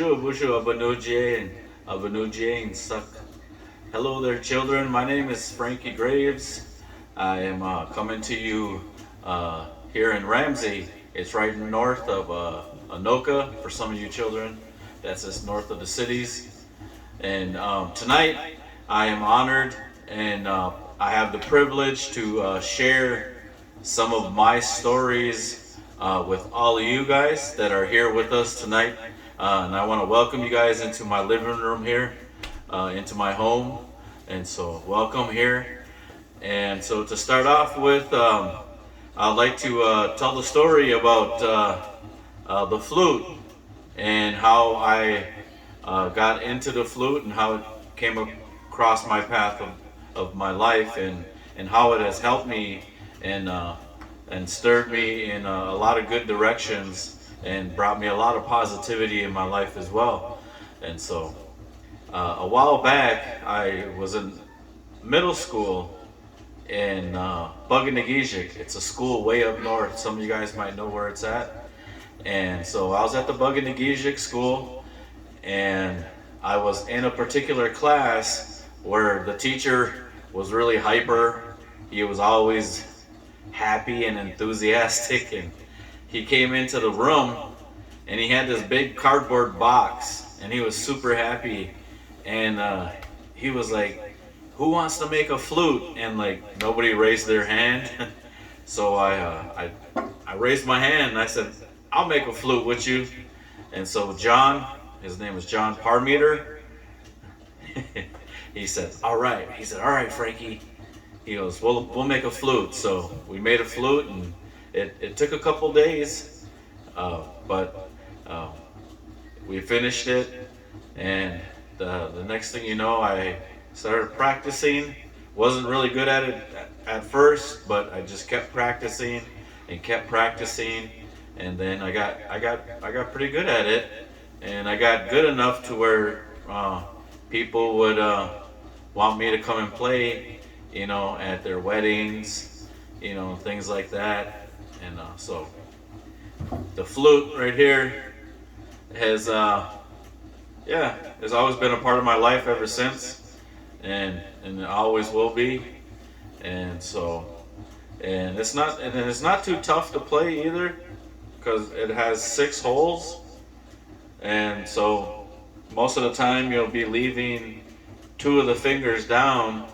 Bonjour, bonjour, Abanujie, and suck. Hello there, children. My name is Frankie Graves. I am coming to you here in Ramsey. It's right north of Anoka for some of you children. That's just north of the cities. And tonight, I am honored and I have the privilege to share some of my stories with all of you guys that are here with us tonight. And I want to welcome you guys into my living room here, into my home. And so, welcome here. And so, to start off with, I'd like to tell the story about the flute and how I got into the flute and how it came across my path of my life and how it has helped me and stirred me in a lot of good directions and brought me a lot of positivity in my life as well. And so a while back, I was in middle school in Buganagijic. It's a school way up north. Some of you guys might know where it's at. And so I was at the Buganagijic school, and I was in a particular class where the teacher was really hyper. He was always happy and enthusiastic, and he came into the room and he had this big cardboard box and he was super happy, and he was like, who wants to make a flute? And like nobody raised their hand. So I raised my hand and I said, I'll make a flute with you. And so John, his name was John Parmeter, he said, all right. He said, all right, Frankie. He goes, we'll make a flute. So we made a flute, and it took a couple days, but we finished it. And the next thing you know, I started practicing. Wasn't really good at it at first, but I just kept practicing and kept practicing, and then I got pretty good at it, and I got good enough to where people would want me to come and play, at their weddings, things like that. And so the flute right here has always been a part of my life ever since, and it always will be. And so, and it's not too tough to play either, because it has 6 holes, and so most of the time you'll be leaving 2 of the fingers down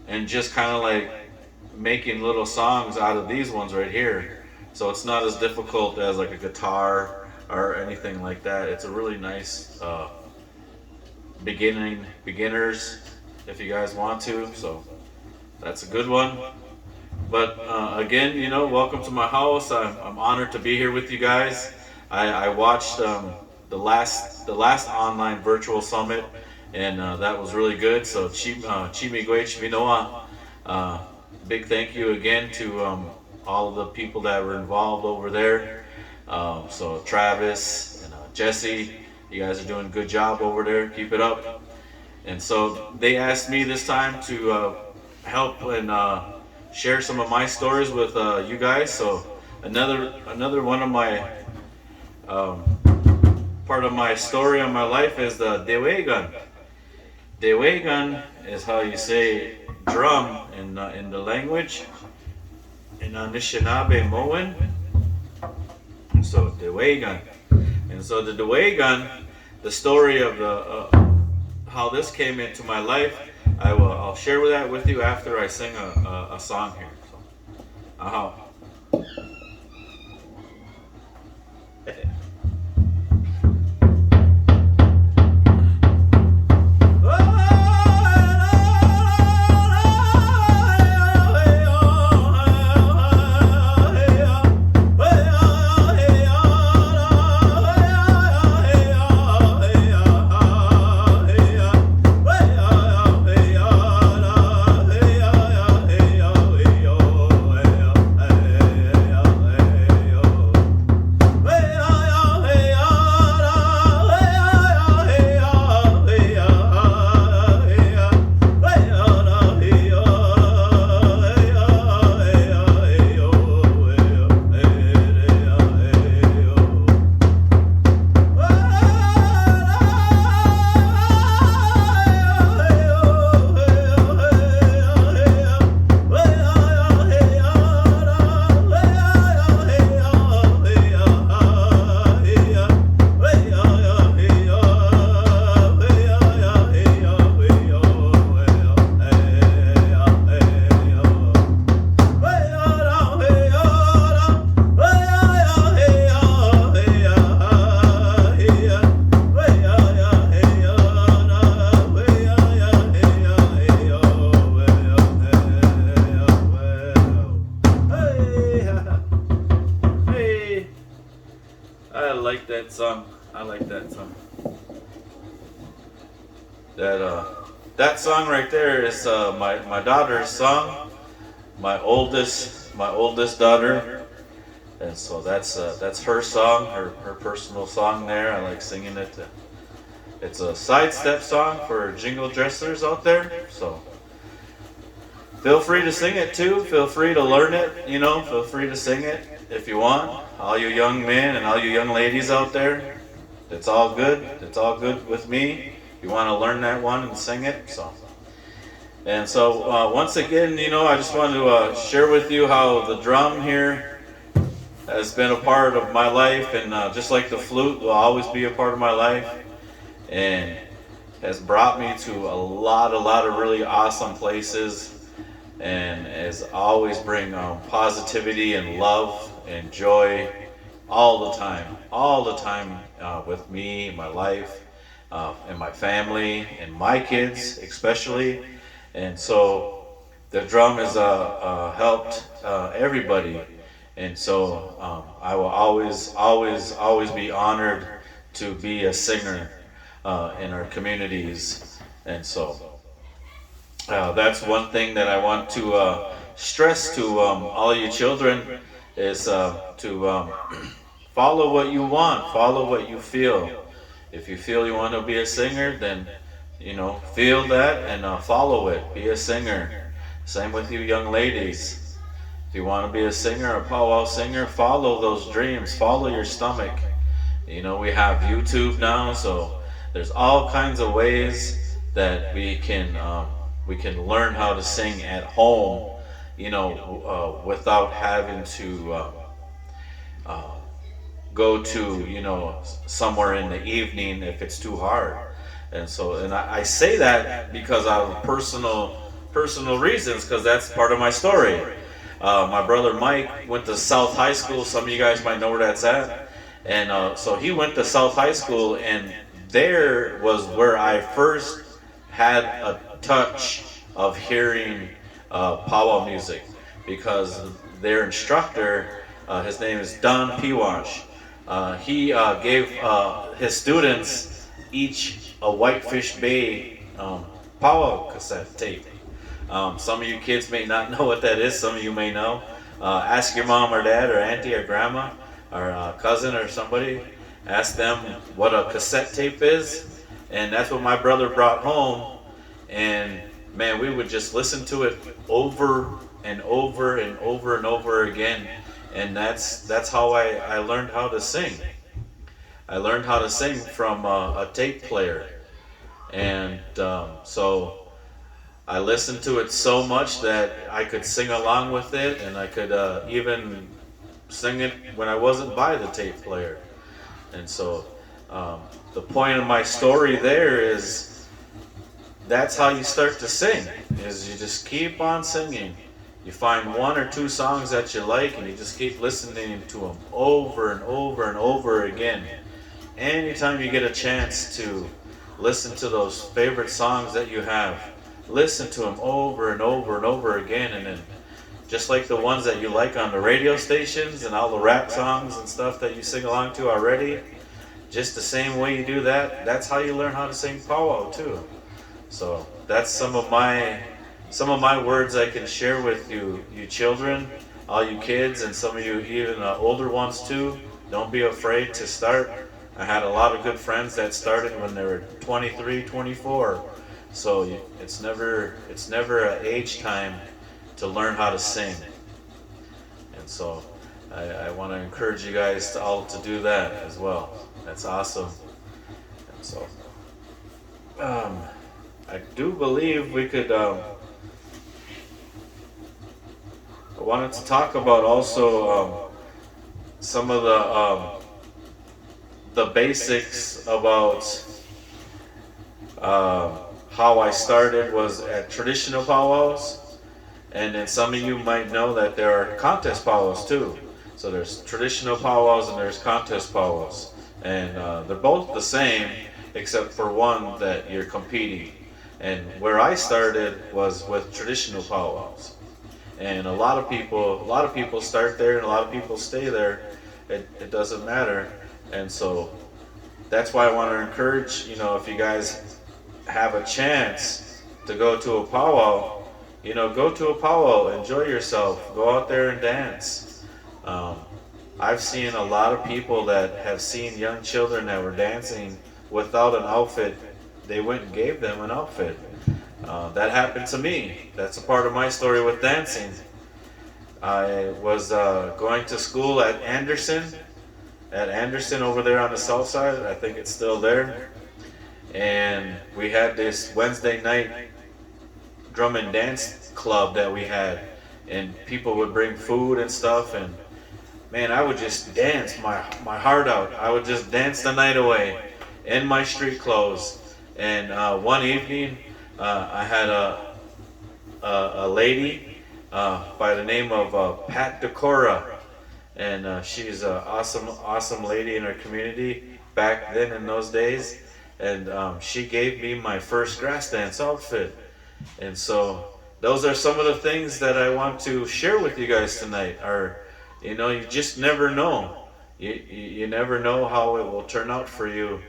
and just kind of like making little songs out of these ones right here. So it's not as difficult as like a guitar or anything like that. It's a really nice beginners if you guys want to. So that's a good one. But again, welcome to my house. I'm honored to be here with you guys. I watched the last online virtual summit, and that was really good. So Chimigwe Chiminoa, big thank you again to all of the people that were involved over there. So Travis and Jesse, you guys are doing a good job over there. Keep it up. And so they asked me this time to help and share some of my stories with you guys. So another one of my part of my story on my life is the dewegan. Dewegan is how you say drum in the language in Anishinaabe Moen. So dewegan, and so the dewegan, the story of the how this came into my life, I'll share that with you after I sing a song here. So, song. I like that song. That that song right there is my daughter's song. My oldest daughter, and so that's her song, her personal song there. I like singing it. It's a sidestep song for jingle dressers out there. So feel free to sing it too. Feel free to learn it. Feel free to sing it if you want. All you young men and all you young ladies out there, it's all good. It's all good with me. You want to learn that one and sing it. So once again, I just wanted to share with you how the drum here has been a part of my life, and just like the flute will always be a part of my life, and has brought me to a lot of really awesome places, and has always bring positivity and love and joy all the time with me, my life, and my family, and my kids especially. And so the drum has helped everybody, and so I will always be honored to be a singer in our communities. And so that's one thing that I want to stress to all you children is to follow what you want, follow what you feel. If you feel you want to be a singer, then feel that and follow it. Be a singer. Same with you young ladies. If you want to be a singer, a powwow singer, follow those dreams. Follow your stomach. We have YouTube now, so there's all kinds of ways that we can learn how to sing at home, without having to go to somewhere in the evening if it's too hard. And I say that because of personal reasons, because that's part of my story. My brother Mike went to South High School. Some of you guys might know where that's at. And so he went to South High School, and there was where I first had a touch of hearing powwow music, because their instructor, his name is Don Piwash, he gave his students each a Whitefish Bay powwow cassette tape. Some of you kids may not know what that is. Some of you may know. Ask your mom or dad or auntie or grandma or cousin or somebody. Ask them what a cassette tape is. And that's what my brother brought home. And man, we would just listen to it over and over and over and over again. And that's how I learned how to sing. I learned how to sing from a tape player. And so I listened to it so much that I could sing along with it, and I could even sing it when I wasn't by the tape player. And so the point of my story there is that's how you start to sing, is you just keep on singing. You find one or two songs that you like, and you just keep listening to them over and over and over again. Anytime you get a chance to listen to those favorite songs that you have, listen to them over and over and over again. And then just like the ones that you like on the radio stations and all the rap songs and stuff that you sing along to already, just the same way you do that, that's how you learn how to sing powwow too. So that's some of my words I can share with you children, all you kids, and some of you even older ones too. Don't be afraid to start. I had a lot of good friends that started when they were 23, 24. So it's never an age time to learn how to sing. And so I want to encourage you guys all to do that as well. That's awesome. And so I do believe we could. I wanted to talk about also some of the basics about how I started was at traditional powwows, and then some of you might know that there are contest powwows too. So there's traditional powwows and there's contest powwows, and they're both the same except for one that you're competing. And where I started was with traditional powwows, and a lot of people start there and a lot of people stay there. It doesn't matter. And so that's why I want to encourage, if you guys have a chance to go to a powwow, go to a powwow, enjoy yourself, go out there and dance. Um, I've seen a lot of people that have seen young children that were dancing without an outfit. They went and gave them an outfit. That happened to me. That's a part of my story with dancing. I was going to school at Anderson over there on the south side. I think it's still there. And we had this Wednesday night drum and dance club that we had. And people would bring food and stuff. And man, I would just dance my heart out. I would just dance the night away in my street clothes. And one evening, I had a lady by the name of Pat Decora, and she's an awesome lady in our community back then in those days. And she gave me my first grass dance outfit. And so those are some of the things that I want to share with you guys tonight. You just never know. You never know how it will turn out for you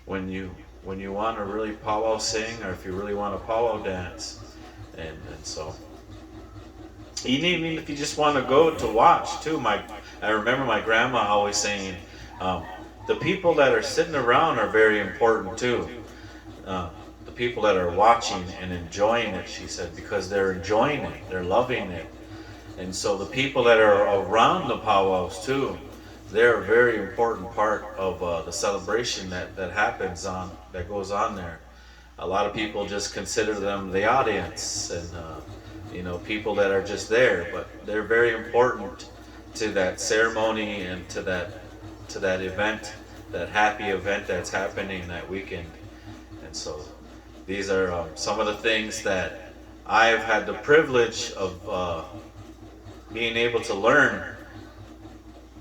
when you want to really powwow sing, or if you really want to powwow dance. And so, even if you just want to go to watch too. I remember my grandma always saying, the people that are sitting around are very important too. The people that are watching and enjoying it, she said, because they're enjoying it, they're loving it. And so the people that are around the powwows too, they're a very important part of the celebration that goes on there. A lot of people just consider them the audience and people that are just there, but they're very important to that ceremony and to that event, that happy event that's happening that weekend. And so these are some of the things that I've had the privilege of being able to learn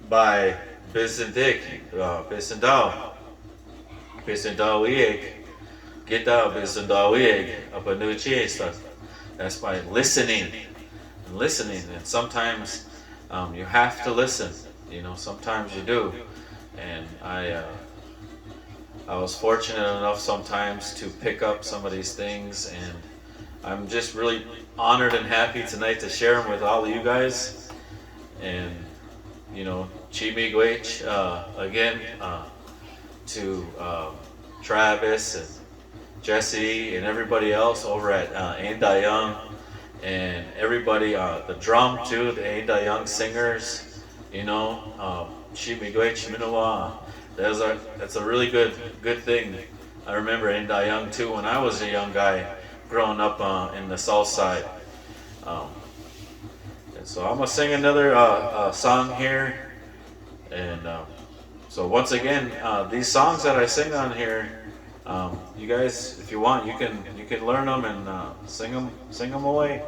by Bisendik, Bisendao Ieg, Gita Bisendao Ieg, Abanuchiesta. That's by listening. And sometimes you have to listen. Sometimes you do. And I was fortunate enough sometimes to pick up some of these things, and I'm just really honored and happy tonight to share them with all of you guys. And Chimi Gwech, again, to Travis and Jesse and everybody else over at Aindayang, and everybody, the drum too, the Aindayang singers, Chimi Gwech Minawa. That's a really good thing. I remember Aindayang too when I was a young guy growing up in the south side. And so I'm gonna sing another song here. And so once again, these songs that I sing on here, you guys, if you want, you can learn them and sing them away.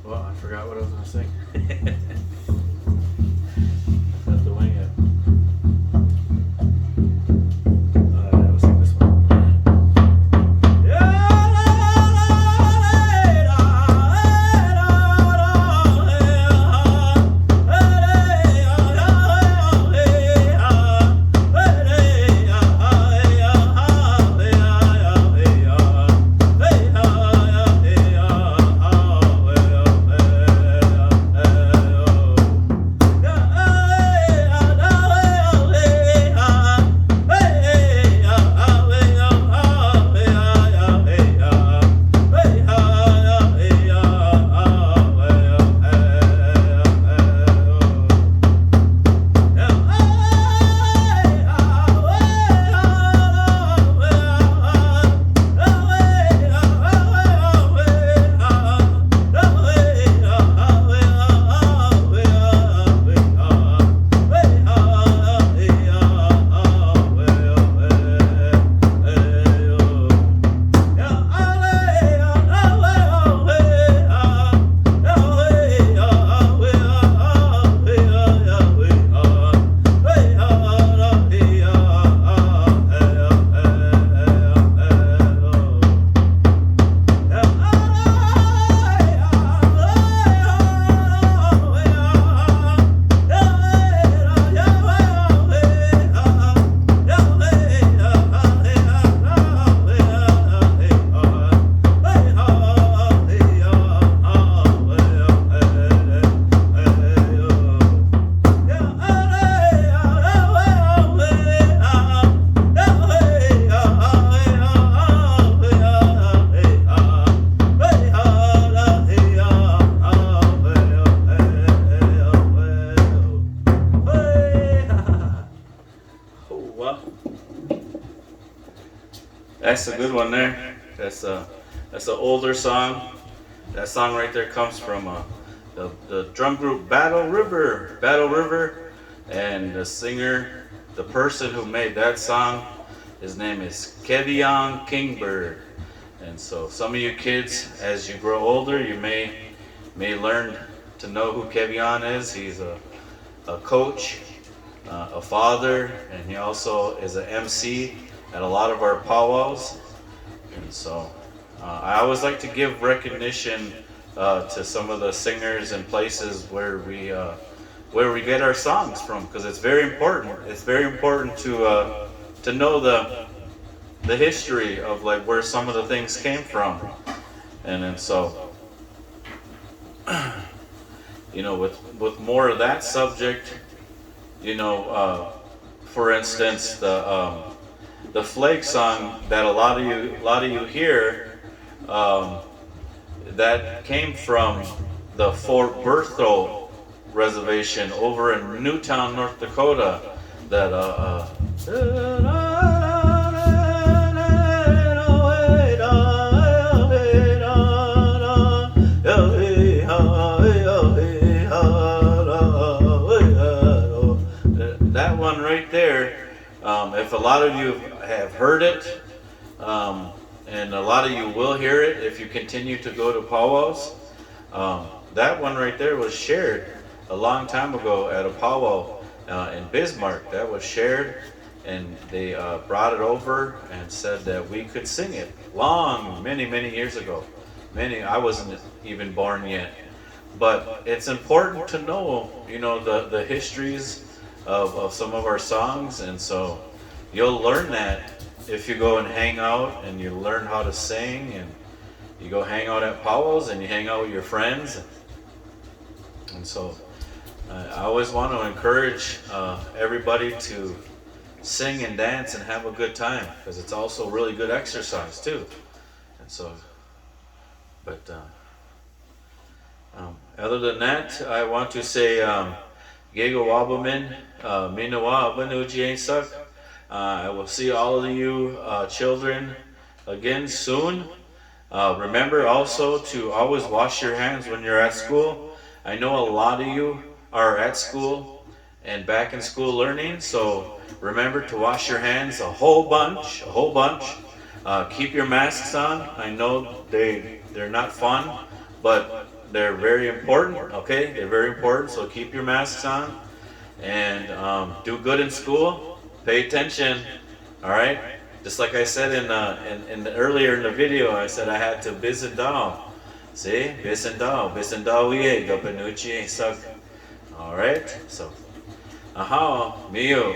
Well, I forgot what I was gonna sing. Have to wing it. I was sing this one. That's a good one there. That's an older song. That song right there comes from the drum group Battle River. Battle River, and the singer, the person who made that song, his name is Kevion Kingbird. And so some of you kids, as you grow older, you may learn to know who Kevion is. He's a coach, a father, and he also is an MC at a lot of our powwows. And so I always like to give recognition to some of the singers and places where we get our songs from, because it's very important. It's very important to know the history of like where some of the things came from. And then so with more of that subject, for instance, the Flake song that a lot of you hear, that came from the Fort Berthold reservation over in Newtown, North Dakota. That that one right there. If a lot of you have heard it, and a lot of you will hear it if you continue to go to powwows. That one right there was shared a long time ago at a powwow in Bismarck. That was shared, and they brought it over and said that we could sing it many years ago. I wasn't even born yet. But it's important to know, the histories of some of our songs, and so you'll learn that if you go and hang out and you learn how to sing, and you go hang out at powwows and you hang out with your friends. And so I always want to encourage everybody to sing and dance and have a good time, because it's also really good exercise too. And so, but other than that, I want to say Gego Wabamin, Minawa Abanuji Sak. I will see all of you children again soon. Remember also to always wash your hands when you're at school. I know a lot of you are at school and back in school learning, so remember to wash your hands a whole bunch. Keep your masks on. I know they're not fun, but they're very important, okay? They're very important, so keep your masks on, and do good in school. Pay attention, all right? Just like I said in the earlier in the video, I said I had to Bisendao. See? Bisendao Wiye, Gapanuchi, Sak. All right? So, aha, Mio.